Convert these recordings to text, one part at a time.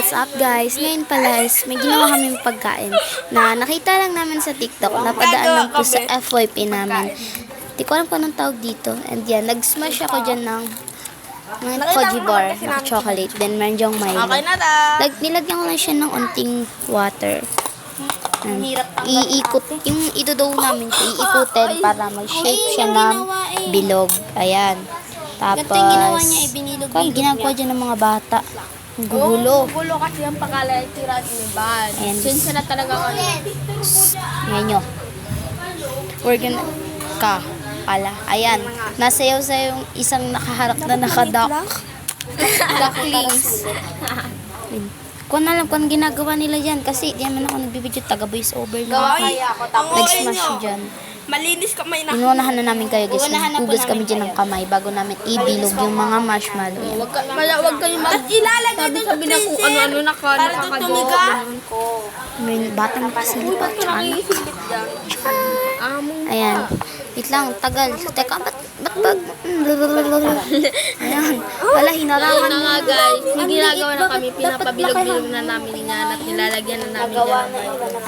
what's up guys? Ngayon pala is may ginawa kaming pagkain na nakita lang namin sa TikTok. Napadaan lang po sa FYP namin. Di ko alam kung anong tawag dito. And yan, nag-smash ako dyan ng koji bar na chocolate. Then meron dyang Milo. Nilagyan ko lang siya ng unting water. Iikot, yung ito namin siya, iikutin para mag-shape siya ng bilog. Ayan. Tapos, kung ginagawa dyan ng mga bata. Ang gugulo. Gugulo kasi ang pangalan ay Tiran Iban. Since na talaga ano. Ngayon nyo. We're gonna, Ayan. Nasayaw sa yung isang nakaharap na nakaduck. Ducklings. Kung alam kung ginagawa nila dyan. Kasi di naman ako nagbibidyo, taga-voice over lang ako. Nag-smash dyan. Malinis kamay na. Inuunahan na namin kayo guys. Hugas kami dyan ng kamay bago namin ibilog yung mga marshmallow yan. Wag kayong ilalagay doon sa bilang kung ano-ano nakakagawa. May batang pasilipat. Ayan. Wait lang, tagal. Teka, ba't Ayan. Wala, hinarangan na nga guys. May ginagawa na kami. Pinapabilog-bilog na namin yan at nilalagyan na namin yan.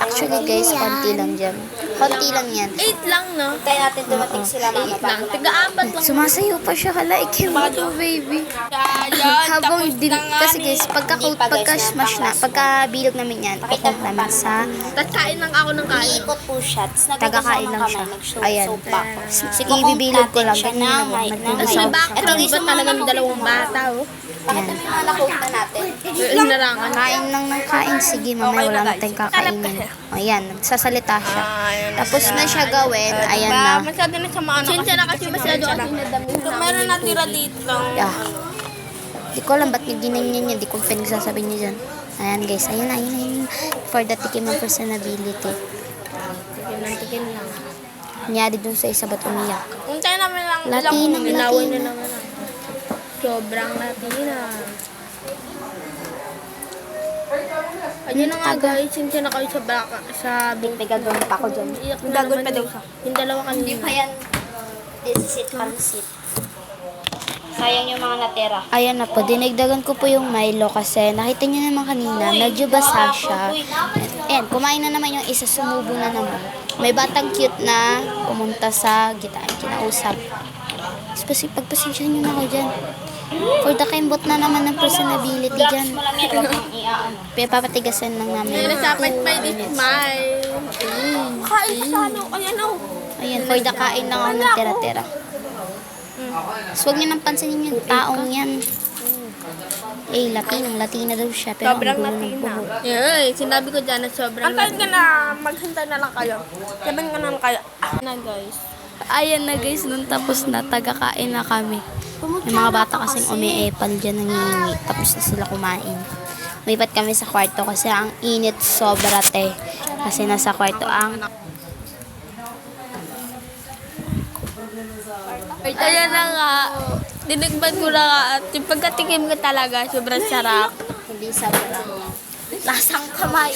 Actually guys, konti lang dyan. Konti lang yan. 8 lang, no? Kaya natin dumating sila mama. 8 lang. Tiga-apat lang. Sumasayo pa siya. Hala, ikimo baby. Habang kasi guys, pagka-smash na, pagka-bilog namin yan, ikot namin sa Tapos kain lang ako ng kain. Iikot po siya. taga-kain lang siya. Ayan. Sige, ibibilog ko lang. Ganyan na ba? Nagpugusaw. Ito guys, ba't talagang dalawang bata, oh? Pakita mo yung nakuha na natin. Hinarangan. Kain lang ng kain. Sige, mamaya wala na tayong kakainin. Ayan, nagsasalita siya. Tapos na siya gawin. Ayan na. Masyado na sa mga anak. Sinsya na kasi masyado kasi nadami. Meron natira dito. Yeah. Di ko alam ba't ginanyan niya. Di ko pinagsasabi niya dyan. Ayan guys, ayan. For the tikim of personability. Tikim lang. Nangyari dun sa isa ba't umiyak? Untay namin lang. Latina. Inaway na naman. Sobrang Latina. Ayun na nga guys, sinsya na kayo sa baka. May gagawin pa ako dyan. Iyak na naman daw. Yung dalawa kanina. Hindi pa yan. This is it, pansit. Sayang yung mga natira. Ayan na po, dinagdagan ko po yung Milo kasi nakita niyo naman kanina, medyo basa siya. Ayan, kumain na naman yung isa, sumubo na naman. May batang cute na pumunta sa gitaan, kinausap. Pagpasensyahan niyo na ako dyan. For the kaimbot na naman ng personability dyan. Papatigasan lang namin. Ayun, nasapit may dismay. Kain sa ano. Ayan o. Ayan, for the kain lang ako ng tira-tira. So, huwag niyo nang pansinin yung taong yan. Latina daw siya. Pero Sobrang ang gulo ng Latina. buhok. Yeah, sinabi ko dyan na sobrang Latina. Ka na, maghintay na lang kayo. Sabihin ka na lang kayo. Na guys. Ayan na guys, nung tapos na, taga-kain na kami. Yung mga bata kasing umiepal dyan, nangingi. Tapos na sila kumain. Lumipat kami sa kwarto kasi ang init sobra te. Kasi nasa kwarto ang... Ayan na nga. Dinigban ko na nga at yung pagkatikim ko talaga, sobrang sarap. Hindi sobrang lasang kamay.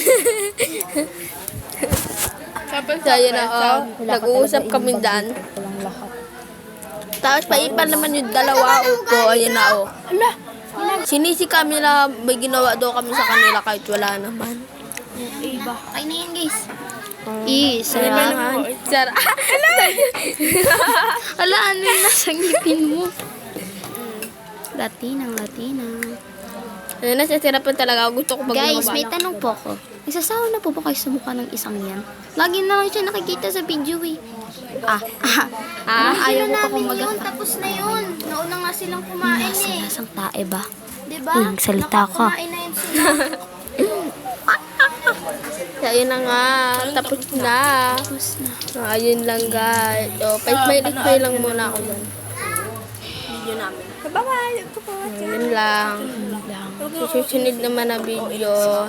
Tapos ayun na nag-uusap kami dyan. Walang lahat. Tapos paipan naman yung dalawa ko, ayun na o. Sinisi kami na may ginawa daw kami sa kanila kahit wala naman. Iba. Kain na yan guys. Sarap. Sarap. Ala, ano yung nasa ngipin mo? Latina. Ayun, nasasirapan talaga. Gusto ko Guys, may tanong po ako. Nagsasawa na po ba kayo sa mukha ng isang yan? Lagi na lang siya nakikita sa video eh. Ayaw mo pa kumagat. Tapos na yun. Nauna nga silang kumain eh. Nasang tae ba? Diba? Uy, nagsalita ka. Kumain na yun sila. Ayun na nga. Tapos na. Ayun lang guys. So, pa-smile lang muna ako dyan. Video namin. Bye-bye. Ayun lang. Susunod naman na video.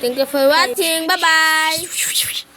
Thank you for watching. Bye-bye.